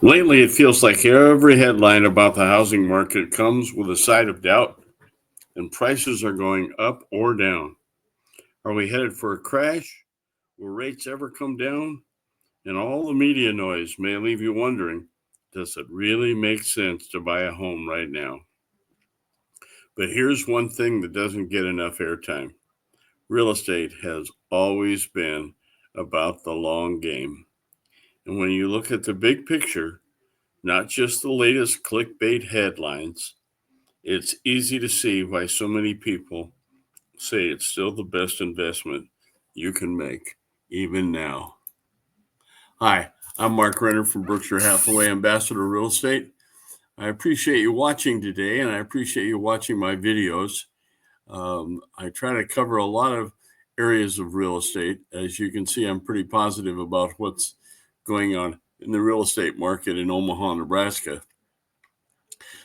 Lately, it feels like every headline about the housing market comes with a side of doubt, and prices are going up or down. Are we headed for a crash? Will rates ever come down? And all the media noise may leave you wondering, does it really make sense to buy a home right now? But here's one thing that doesn't get enough airtime: real estate has always been about the long game. And when you look at the big picture, not just the latest clickbait headlines, it's easy to see why so many people say it's still the best investment you can make, even now. Hi, I'm Mark Renner from Berkshire Hathaway Ambassador Real Estate. I appreciate you watching today, and I appreciate you watching my videos. I try to cover a lot of areas of real estate. As you can see, I'm pretty positive about what's going on in the real estate market in Omaha, Nebraska.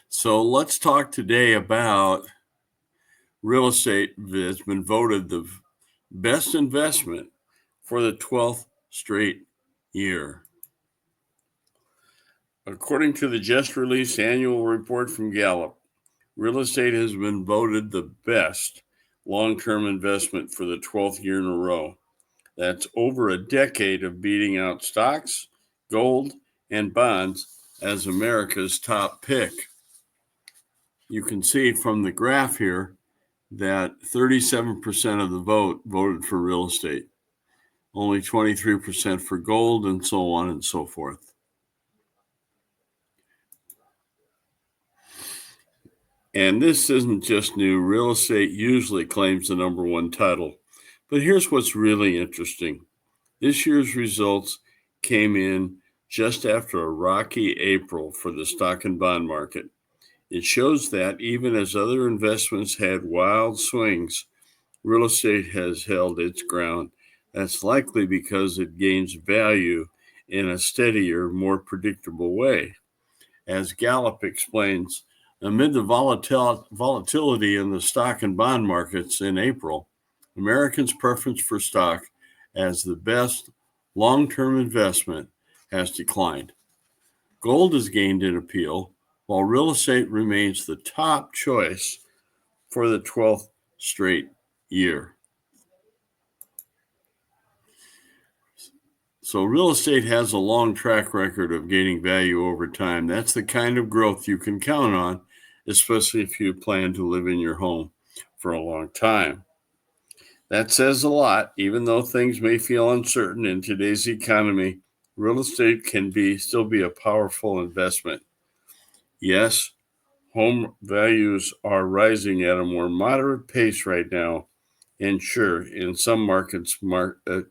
So let's talk today about real estate has been voted the best investment for the 12th straight year. According to the just released annual report from Gallup, real estate has been voted the best long-term investment for the 12th year in a row. That's over a decade of beating out stocks, gold, and bonds as America's top pick. You can see from the graph here that 37% of the vote voted for real estate, only 23% for gold, and so on and so forth. And this isn't just new. Real estate usually claims the number one title. But here's what's really interesting. This year's results came in just after a rocky April for the stock and bond market. It shows that even as other investments had wild swings, real estate has held its ground. That's likely because it gains value in a steadier, more predictable way. As Gallup explains, amid the volatility in the stock and bond markets in April, Americans' preference for stock as the best long-term investment has declined. Gold has gained in appeal, while real estate remains the top choice for the 12th straight year. So real estate has a long track record of gaining value over time. That's the kind of growth you can count on, especially if you plan to live in your home for a long time. That says a lot. Even though things may feel uncertain in today's economy, real estate can still be a powerful investment. Yes, home values are rising at a more moderate pace right now. And sure, in some markets,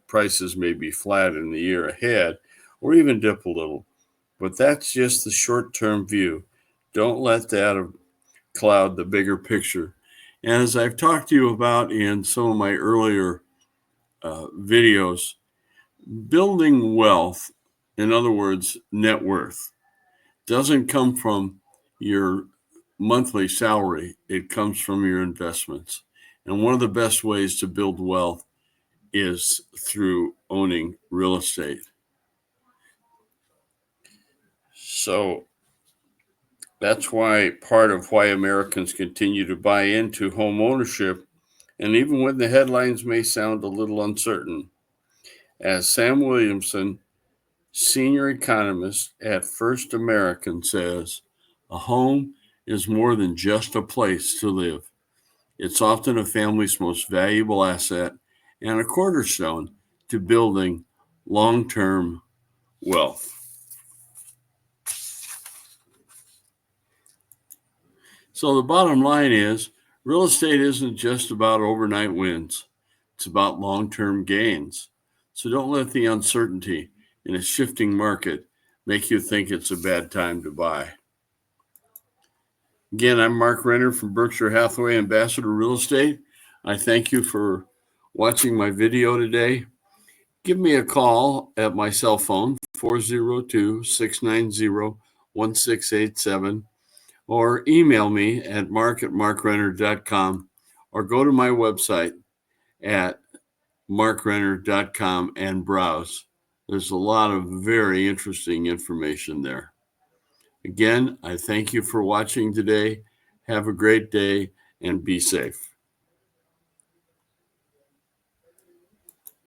prices may be flat in the year ahead or even dip a little. But that's just the short-term view. Don't let that cloud the bigger picture. And as I've talked to you about in some of my earlier videos, building wealth, in other words, net worth, doesn't come from your monthly salary. It comes from your investments. And one of the best ways to build wealth is through owning real estate. So that's why part of why Americans continue to buy into home ownership, and even when the headlines may sound a little uncertain. As Sam Williamson, senior economist at First American, says, a home is more than just a place to live. It's often a family's most valuable asset and a cornerstone to building long-term wealth. So the bottom line is, real estate isn't just about overnight wins. It's about long-term gains. So don't let the uncertainty in a shifting market make you think it's a bad time to buy. Again, I'm Mark Renner from Berkshire Hathaway Ambassador Real Estate. I thank you for watching my video today. Give me a call at my cell phone, 402-690-1687, or email me at mark@markrenner.com, or go to my website at markrenner.com and browse. There's a lot of very interesting information there. Again, I thank you for watching today. Have a great day and be safe.